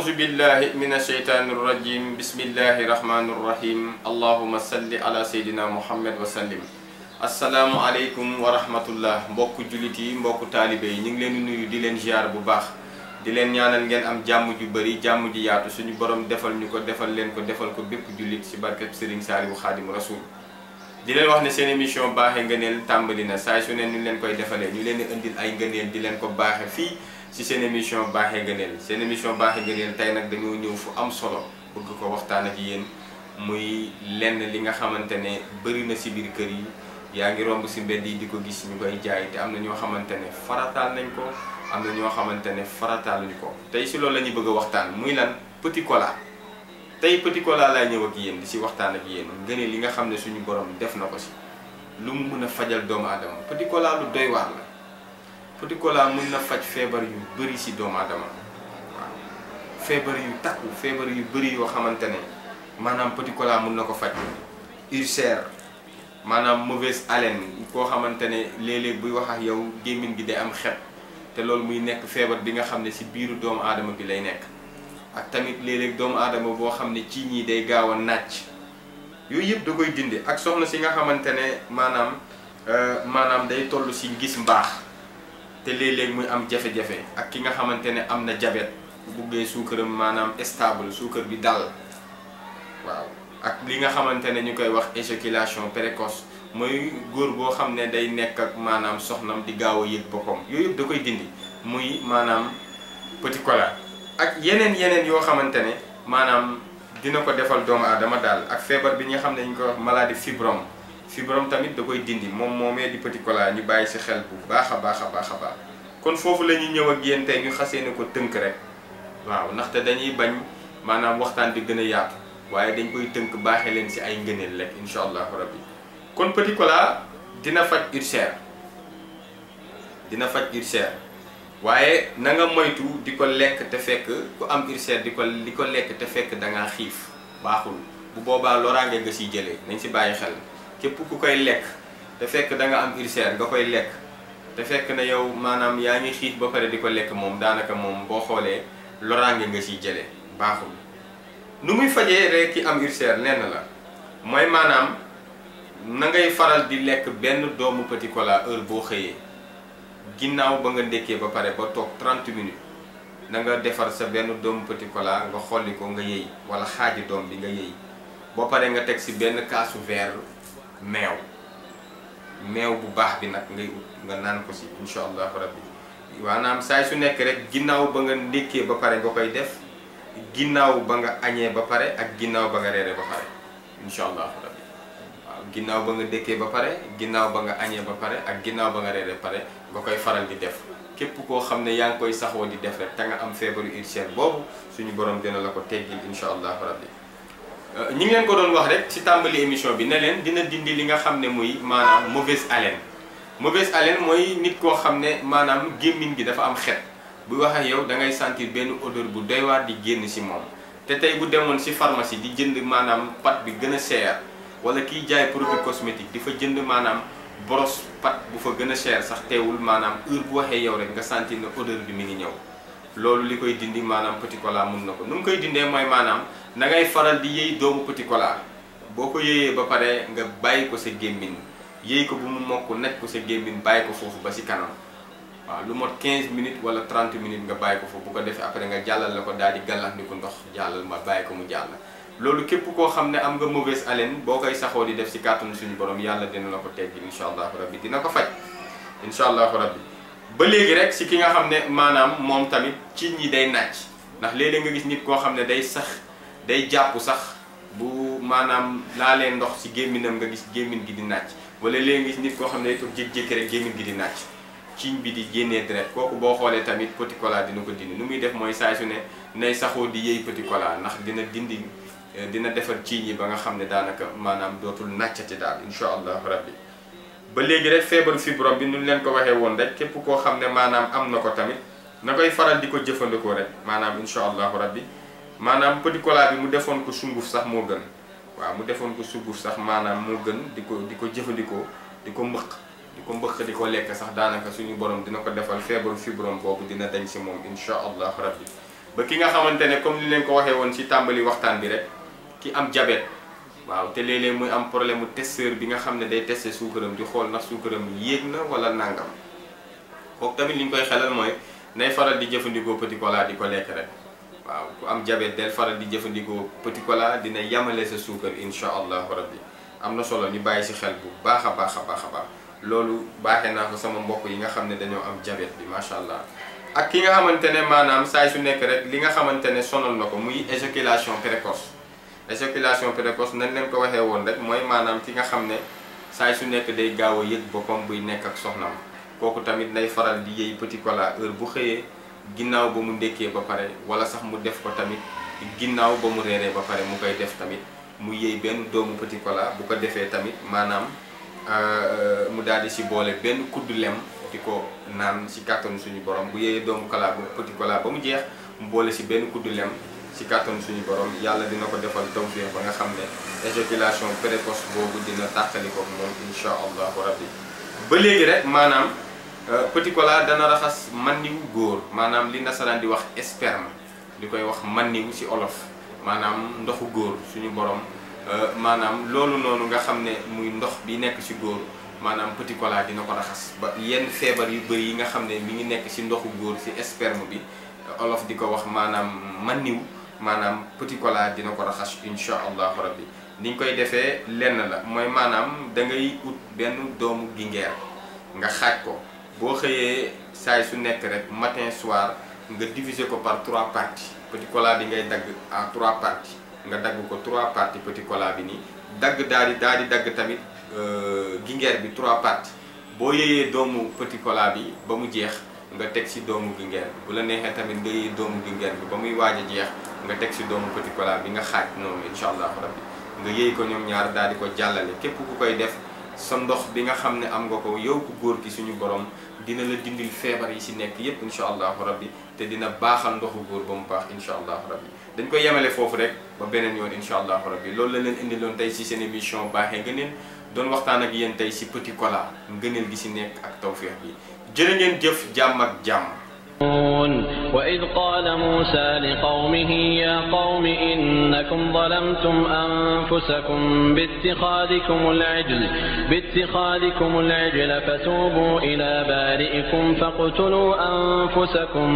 أعوذ بالله من الشيطان الرجيم بسم الله الرحمن الرحيم اللهم صل على سيدنا محمد وسلم السلام عليكم ورحمة الله mbokk jullit yi mbokk taalibe yi ñu ngi leen di nuyu di leen ziar bu baax di leen ñaanal ngeen am jàmm ju bari jàmm ji yaatu suñu borom defal ñu ko defal leen ko defal ko bépp jullit ci barkeb Serigne Saliou Khadim Rasoul di leen wax ne seen émission baaxe ngëneel tàmbali na saa su ne ñu leen koy defalee ñu leen di indil ay ngëneel di leen ko baaxe fii ci seen émission baaxe ngëneel seen émission baaxe ngëneel tey nag dañoo ñëw fu am solo bëgg ko waxtaan ak yéen muy lenn li nga xamante ne bëri na ci biir kër yi yaa ngi romb ci mbedd yi di ko gis ñu koy jaay te am na ñoo xamante ne farataal nañ ko am na ñoo xamante ne farataaluñu ko tey ci loolu la ñuy bëgg a waxtaan muy lan petit cola tey petit cola laa ñëw ak yéen di ci waxtaan ak yéen ngëneel li nga xam ne suñu borom def na ko ci lu mu mën a fajal doomu aadama petit cola lu doy waar la petit cola mën na faj feebar yu bëri ci doomu aadama waaw feebar yu takku feebar yu bëri yoo xamante ne maanaam petit cola mën na ko faj ulcère maanaam mauvaise haleine koo xamante ne léeg-léeg buy wax ak yow gémmiñ gi day am xet te loolu muy nekk feebar bi nga xam ne ci biiru doomu aadama bi lay nekk ak tamit léeg-léeg doomu aadama boo xam ne ci ñii day gaaw a nàcc yooyu yëpp da koy dindi ak soxna si nga xamante ne maanaam day toll ci gis mbaax te léeg-léeg muy am jafe-jafe ak ki nga xamante ne am na diabète bu buggee suukaram maanaam stable suukar bi dal waaw ak li nga xamante ne ñu koy wax éjaculation précoce mooy góor boo xam ne day nekk ak maanaam soxnam di gaaw a yëg boppam yooyu yëpp da koy dindi muy maanaam petit cola ak yeneen yoo xamante ne maanaam dina ko defal doomu aadama daal ak feebar bi nga xam ne ñu koy wax maladie fibrome tamit da koy dindi moom moomee di petit cola ñu bàyyi ci xel bu baax a baax kon foofu la ñuy ñëw ak yéen tey ñu xasee ne ko tënk rek waaw ndaxte dañuy bañ maanaam waxtaan bi gën a yaatu waaye dañ koy tënk baaxee leen ci ay ngëneel rek incha allahu rabbi kon petit cola dina faj ulcère waaye na nga moytu di ko lekk te fekk ku am ulcère di ko lekk te fekk da ngaa xiif baaxul bu boobaa loraange nga ciy jëlee nañ ci bàyyi xel képp ku koy lekk te fekk da nga am ulcère nga koy lekk te fekk na yow maanaam yaa ngi xiif ba pare di ko lekk moom daanaka moom boo xoolee loraange nga ciy jëlee baaxul. nu muy fajee rek ki am ulcère lenn la mooy maanaam na ngay faral di lekk benn doomu petit cola heure boo xëyee ginnaaw ba nga ndékkee ba pare ba toog 30 minutes na nga defar sa benn doomu petit cola nga xolli ko nga yëy wala xaaji doom bi nga yëy boo paree nga teg ci benn kaasu verre meew bu baax bi nag ngay ut nga naan ko ci incha allahu rabbi maanaam saay su nekk rek ginnaaw ba nga ndékkee ba pare nga koy def ginnaaw ba nga añee ba pare ak ginnaaw ba nga reere ba pare incha allahu rabbi waaw ginnaaw ba nga ndékkee ba pare ginnaaw ba nga añee ba pare ak ginnaaw ba nga reere ba pare nga koy faral di def képp koo xam ne yaa ngi koy saxoo di def rek te nga am feebaru ulcère boobu suñu borom dina la ko teggil incha allahu rabbi ñi ngi leen ko doon wax rek ci tàmbali émission bi ne leen dina dindi li nga xam ne muy maanaam mauvaise haleine mooy nit koo xam ne maanaam gémmiñ gi dafa am xet buy wax ak yow da ngay sentir benn odeur bu doy waar di génn ci moom te tey bu demoon ci pharmacie di jënd maanaam pâte bi gën a cher wala kiy jaay produit cosmétique di fa jënd maanaam brosse pâte bu fa gën a cher sax teewul maanaam heure bu waxee yow rek nga sentir ne odeur bi mi ngi ñëw loolu li koy dindi maanaam petit cola mun na ko nu mu koy dindee mooy maanaam na ngay faral di yëy doomu petit cola boo ko yëyee ba pare nga bàyyi ko sa gémmiñ yëy ko bu mu mokk naj ko sa gémmiñ bàyyi ko foofu ba ci kanam waaw lu mot 15 minutes wala 30 minutes nga bàyyi ko foofu bu ko defee après nga jàllal la ko daal di gàllandiku ndox jàllal ma bàyyi ko mu jàll loolu képp koo xam ne am nga mauvaise haleine boo koy saxoo di def ci kàttanu suñu borom yàlla dina la ko teggi incha allahu rabbi dina ko faj incha allahu rabbi ba léegi rek ci ki nga xam ne maanaam moom tamit ci ñi day nàcc ndax léeg-léeg nga gis nit koo xam ne day jàpp sax bu maanaam laalee ndox ci gémminam nga gis gémmin gi di nàcc wala léegi nga gis nit koo xam ne day toog jékki-jékki rek gémmin gi di nàcc ciñ bi di génnee deret kooku boo xoolee tamit petit cola dina ko dindi nu muy def mooy saay su ne nay saxoo di yëy petit cola ndax dina defar ciiñ yi ba nga xam ne daanaka maanaam dootul nàccati daal incha allahu rabbi ba léegi rek feebaru fibrome bi nu leen ko waxee woon rek képp koo xam ne maanaam am na ko tamit na koy faral di ko jëfandikoo rek maanaam incha allahu rabbi maanaam petit cola bi mu defoon ko sunguf sax moo gën waaw mu defoon ko sunguf sax maanaam moo gën di ko jëfandikoo di ko mbëq di ko lekk sax daanaka suñu borom dina ko defal feebaru fibrome boobu dina dañ ci moom incha allahu rabbi ba ki nga xamante ne comme li leen ko waxee woon ci tàmbali waxtaan bi rek ki am diabète waaw te léeg-léeg muy am problème mu testeur bi nga xam ne day testé suukaram di xool ndax suukaram yéeg na wala nangam kooku tamit li ñu koy xelal mooy nay faral di jëfandikoo petit cola di ko lekk rek waaw ku am diabète del faral di jëfandikoo petit cola dina yamale sa suukar incha allahu rabbi am na solo ñu bàyyi ci xel bu baax a baax a baax a baax loolu baaxee naa ko sama mbokk yi nga xam ne dañoo am diabète bi macha allah. ak ki nga xamante ne maanaam saay su nekk rek li nga xamante ne sonal na ko muy éjaculation précoce éjaculation précoce nañ leen ko waxee woon rek mooy maanaam ki nga xam ne saay su nekk day gaaw a yëg boppam buy nekk ak soxnaam kooku tamit day faral di yëy petit cola heure bu xëyee ginnaaw ba mu ndekkee ba pare wala sax mu def ko tamit ginnaaw ba mu reeree ba pare mu koy def tamit mu yëy benn doomu petit cola bu ko defee tamit maanaam mu daal di si boole benn kuddu lem di ko naan si kàttanu suñu borom bu yëyee doomu cola bu petit cola ba mu jeex mu boole si benn kuddu lem si kàttanu suñu borom yàlla dina ko defal tawfiq ba nga xam ne éjaculation précoce boobu dina tàqali ko moom incha allahu rabbi ba léegi rek maanaam petit cola dana raxas manniwu góor maanaam li nasaraan di wax sperme di koy wax manniwu si olof maanaam ndoxu góor suñu borom maanaam loolu noonu nga xam ne muy ndox bi nekk si góor maanaam petit cola dina ko raxas ba yenn feebar yu bëri yi nga xam ne mi ngi nekk si ndoxu góor si sperme bi olof di ko wax maanaam manniw maanaam petit cola dina ko raxas incha allahu rabbi ni ñu koy defee lenn la mooy maanaam da ngay ut benn doomu gingeer nga xaaj ko boo xëyee saay su nekk rek matin soir nga diviser ko par 3 parties petit cola bi ngay dagg à 3 parties nga dagg ko 3 parties petit cola bi nii dagg daal di dagg tamit gingeer bi 3 parties boo yëyee doomu petit cola bi ba mu jeex nga teg ci doomu gingeer bi bu la neexee tamit nga yëyee doomu gingeer bi ba muy waaj a jeex nga teg ci doomu petit cola bi nga xaaj noonu incha allahu rabbi nga yëy ko ñoom ñaar daal di ko jàllale képp ku koy def sa ndox bi nga xam ne am nga ko yow ku góor ki suñu borom dina la dindil feebar yi ci nekk yépp incha allahu rabbi te dina baaxal ndoxu góor ba mu baax incha allahu rabbi dañ koy yemale foofu rek ba beneen yoon incha allahu rabbi loolu la leen indiloon tey ci seen émission baaxee ngëneel doon waxtaan ak yéen tey ci petit cola ngëneel gi ci nekk ak tawfeex bi jërë ngeen jëf jàmm ak jàmm. وإذ قال موسى لقومه يا قوم إنكم ظلمتم أنفسكم باتخاذكم العجل فتوبوا إلى بارئكم فاقتلوا أنفسكم